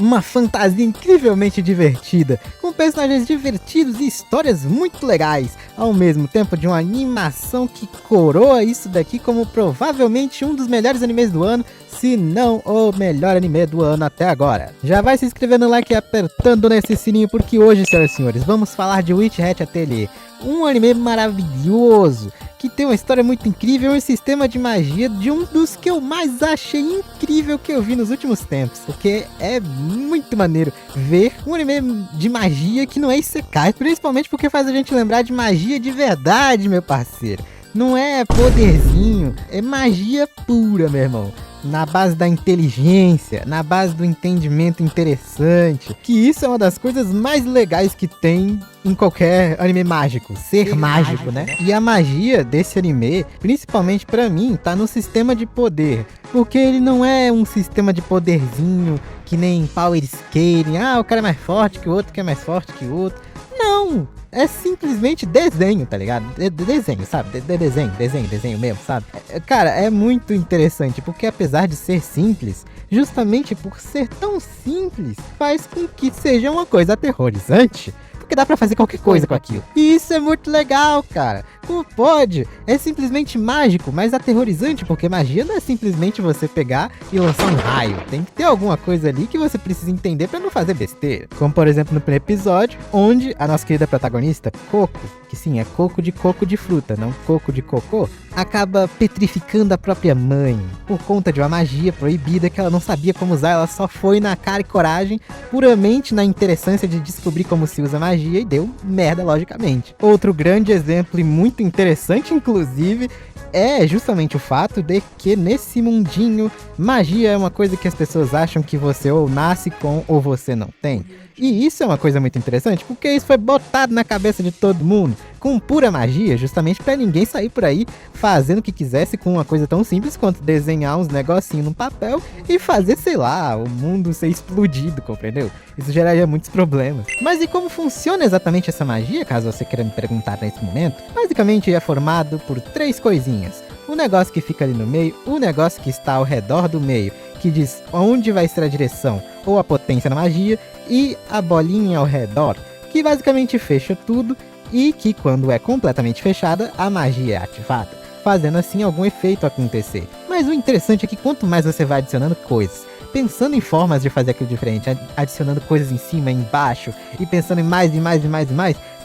uma fantasia incrivelmente divertida, com personagens divertidos e histórias muito legais, ao mesmo tempo de uma animação que coroa isso daqui como provavelmente um dos melhores animes do ano, se não o melhor anime do ano até agora. Já vai se inscrevendo no like e apertando nesse sininho, porque hoje, senhoras e senhores, vamos falar de Witch Hat Atelier, um anime maravilhoso, que tem uma história muito incrível e um sistema de magia de um dos que eu mais achei incrível que eu vi nos últimos tempos. Porque é muito maneiro ver um anime de magia que não é isekai, principalmente porque faz a gente lembrar de magia de verdade, meu parceiro. Não é poderzinho, é magia pura, meu irmão. Na base da inteligência, na base do entendimento interessante. Que isso é uma das coisas mais legais que tem em qualquer anime mágico. Ser mágico, né? E a magia desse anime, principalmente pra mim, tá no sistema de poder. Porque ele não é um sistema de poderzinho que nem Power Scaling. Ah, o cara é mais forte que o outro, que é mais forte que o outro. Não! É simplesmente desenho, tá ligado? Desenho, sabe? Desenho mesmo, sabe? Cara, é muito interessante, porque apesar de ser simples, justamente por ser tão simples, faz com que seja uma coisa aterrorizante. Porque dá pra fazer qualquer coisa com aquilo. E isso é muito legal, cara. Como pode? É simplesmente mágico, mas aterrorizante, porque magia não é simplesmente você pegar e lançar um raio. Tem que ter alguma coisa ali que você precisa entender pra não fazer besteira. Como, por exemplo, no primeiro episódio, onde a nossa querida protagonista, Coco, que sim, é coco de fruta, não coco de cocô, acaba petrificando a própria mãe, por conta de uma magia proibida que ela não sabia como usar, ela só foi na cara e coragem, puramente na interessância de descobrir como se usa magia, e deu merda, logicamente. Outro grande exemplo e muito interessante, inclusive, é justamente o fato de que nesse mundinho, magia é uma coisa que as pessoas acham que você ou nasce com ou você não tem. E isso é uma coisa muito interessante, porque isso foi botado na cabeça de todo mundo, com pura magia, justamente pra ninguém sair por aí fazendo o que quisesse com uma coisa tão simples quanto desenhar uns negocinhos no papel e fazer, sei lá, o mundo ser explodido, compreendeu? Isso geraria muitos problemas. Mas e como funciona exatamente essa magia, caso você queira me perguntar nesse momento? Basicamente é formado por 3 coisinhas. O negócio que fica ali no meio, o negócio que está ao redor do meio, que diz onde vai ser a direção ou a potência da magia, e a bolinha ao redor, que basicamente fecha tudo e que quando é completamente fechada, a magia é ativada, fazendo assim algum efeito acontecer. Mas o interessante é que quanto mais você vai adicionando coisas, pensando em formas de fazer aquilo diferente, adicionando coisas em cima, embaixo, e pensando em mais,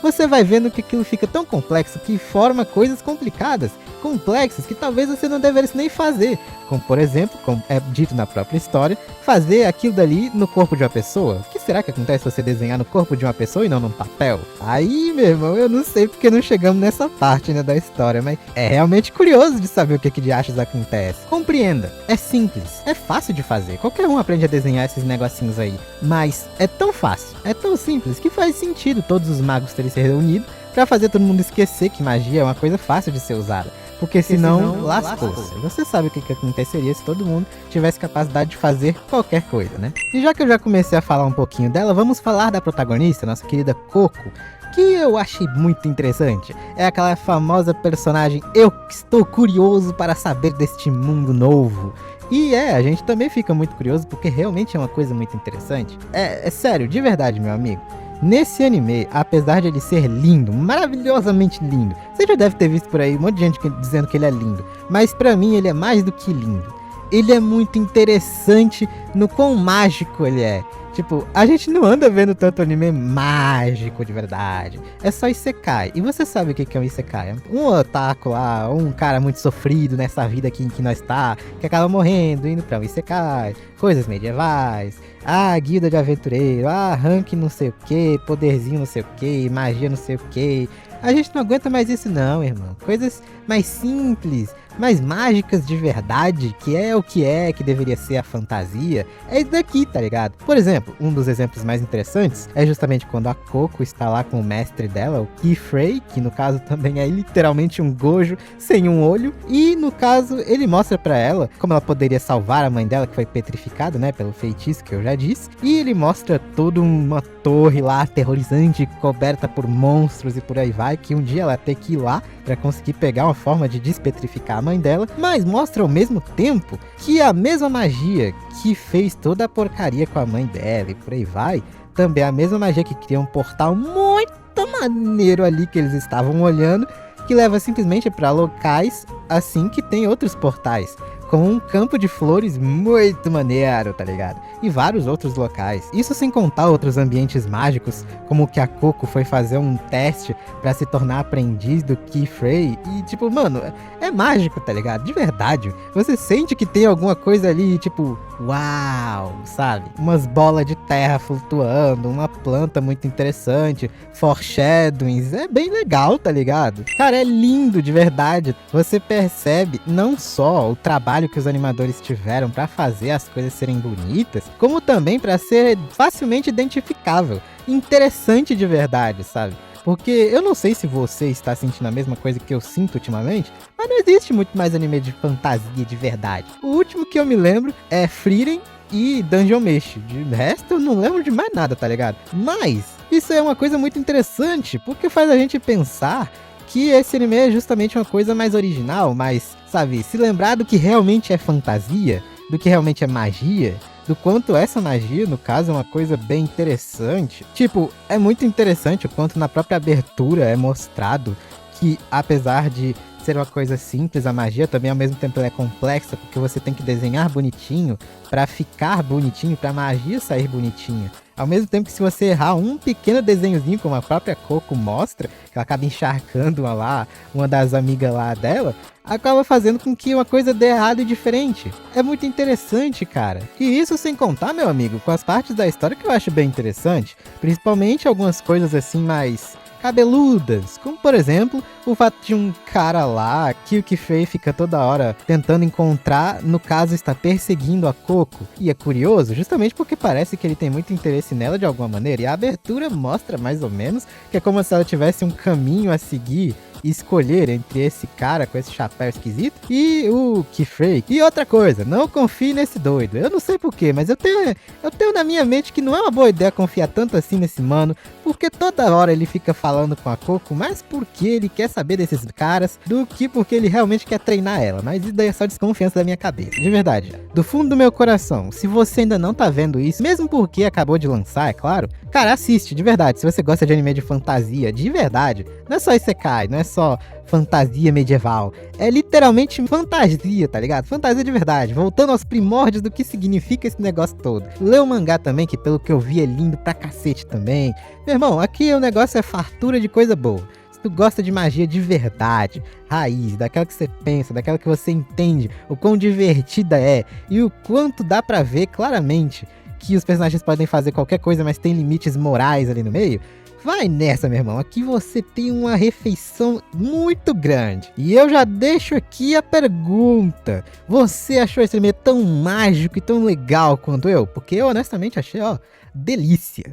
você vai vendo que aquilo fica tão complexo que forma coisas complicadas, complexas, que talvez você não devesse nem fazer. Como, por exemplo, como é dito na própria história, fazer aquilo dali no corpo de uma pessoa. O que será que acontece se você desenhar no corpo de uma pessoa e não num papel? Aí, meu irmão, eu não sei porque não chegamos nessa parte, né, da história, mas é realmente curioso de saber o que de achos acontece. Compreenda, é simples, é fácil de fazer, qualquer um aprende a desenhar esses negocinhos aí, mas é tão fácil, é tão simples, que faz sentido todos os magos terem se reunido pra fazer todo mundo esquecer que magia é uma coisa fácil de ser usada. Porque senão lascou-se. Você sabe o que aconteceria se todo mundo tivesse capacidade de fazer qualquer coisa, né? E já que eu já comecei a falar um pouquinho dela, vamos falar da protagonista, nossa querida Coco, que eu achei muito interessante. É aquela famosa personagem, eu estou curioso para saber deste mundo novo. E a gente também fica muito curioso porque realmente é uma coisa muito interessante. É sério, de verdade, meu amigo. Nesse anime, apesar de ele ser lindo, maravilhosamente lindo, você já deve ter visto por aí um monte de gente dizendo que ele é lindo, mas pra mim ele é mais do que lindo. Ele é muito interessante no quão mágico ele é. Tipo, a gente não anda vendo tanto anime mágico de verdade. É só isekai. E você sabe o que é um isekai? Um otaku lá, um cara muito sofrido nessa vida aqui em que nós tá, que acaba morrendo, indo pra um isekai, coisas medievais, guilda de aventureiro, rank não sei o que, poderzinho não sei o que, magia não sei o que. A gente não aguenta mais isso não, irmão. Coisas mais simples, mais mágicas de verdade, que deveria ser a fantasia, é isso daqui, tá ligado? Por exemplo, um dos exemplos mais interessantes é justamente quando a Coco está lá com o mestre dela, o Keyfrey, que no caso também é literalmente um gojo sem um olho, e no caso ele mostra pra ela como ela poderia salvar a mãe dela, que foi petrificada, né, pelo feitiço que eu já disse, e ele mostra toda uma torre lá aterrorizante, coberta por monstros e por aí vai, que um dia ela vai ter que ir lá pra conseguir pegar uma forma de despetrificar a mãe dela, mas mostra ao mesmo tempo que a mesma magia que fez toda a porcaria com a mãe dela e por aí vai, também é a mesma magia que cria um portal muito maneiro ali que eles estavam olhando, que leva simplesmente para locais assim que tem outros portais, com um campo de flores muito maneiro, tá ligado? E vários outros locais. Isso sem contar outros ambientes mágicos, como o que a Coco foi fazer um teste pra se tornar aprendiz do Keyfrey. E tipo, mano, é mágico, tá ligado? De verdade. Você sente que tem alguma coisa ali, tipo, uau, sabe? Umas bolas de terra flutuando, uma planta muito interessante, foreshadowings. É bem legal, tá ligado? Cara, é lindo de verdade. Você percebe não só o trabalho que os animadores tiveram para fazer as coisas serem bonitas, como também para ser facilmente identificável, interessante de verdade, sabe? Porque eu não sei se você está sentindo a mesma coisa que eu sinto ultimamente, mas não existe muito mais anime de fantasia de verdade. O último que eu me lembro é Frieren e Dungeon Meshi. De resto eu não lembro de mais nada, tá ligado? Mas isso é uma coisa muito interessante, porque faz a gente pensar que esse anime é justamente uma coisa mais original, mais, sabe, se lembrar do que realmente é fantasia, do que realmente é magia, do quanto essa magia, no caso, é uma coisa bem interessante. Tipo, é muito interessante o quanto na própria abertura é mostrado que, apesar de ser uma coisa simples, a magia também ao mesmo tempo ela é complexa, porque você tem que desenhar bonitinho pra ficar bonitinho, pra magia sair bonitinha. Ao mesmo tempo que se você errar um pequeno desenhozinho, como a própria Coco mostra, que ela acaba encharcando uma das amigas lá dela, acaba fazendo com que uma coisa dê errado e diferente. É muito interessante, cara. E isso sem contar, meu amigo, com as partes da história que eu acho bem interessante, principalmente algumas coisas assim mais cabeludas, como por exemplo, o fato de um cara lá que o Keyfrey fica toda hora tentando encontrar, no caso está perseguindo a Coco, e é curioso justamente porque parece que ele tem muito interesse nela de alguma maneira, e a abertura mostra mais ou menos que é como se ela tivesse um caminho a seguir e escolher entre esse cara com esse chapéu esquisito e o Keyfrey. E outra coisa, não confie nesse doido. Eu não sei porquê, mas eu tenho na minha mente que não é uma boa ideia confiar tanto assim nesse mano, porque toda hora ele fica falando com a Coco, mas porque ele quer saber desses caras, do que porque ele realmente quer treinar ela. Mas isso daí é só desconfiança da minha cabeça. De verdade, do fundo do meu coração, se você ainda não tá vendo isso, mesmo porque acabou de lançar, é claro, cara, assiste, de verdade. Se você gosta de anime de fantasia, de verdade, não é só Isekai, não é só fantasia medieval, é literalmente fantasia, tá ligado? Fantasia de verdade, voltando aos primórdios do que significa esse negócio todo. Lê o mangá também, que pelo que eu vi é lindo pra cacete também. Meu irmão, aqui o negócio é fartura de coisa boa. Se tu gosta de magia de verdade, raiz, daquela que você pensa, daquela que você entende, o quão divertida é e o quanto dá pra ver claramente que os personagens podem fazer qualquer coisa, mas tem limites morais ali no meio, vai nessa, meu irmão. Aqui você tem uma refeição muito grande. E eu já deixo aqui a pergunta. Você achou esse anime tão mágico e tão legal quanto eu? Porque eu honestamente achei, ó, delícia.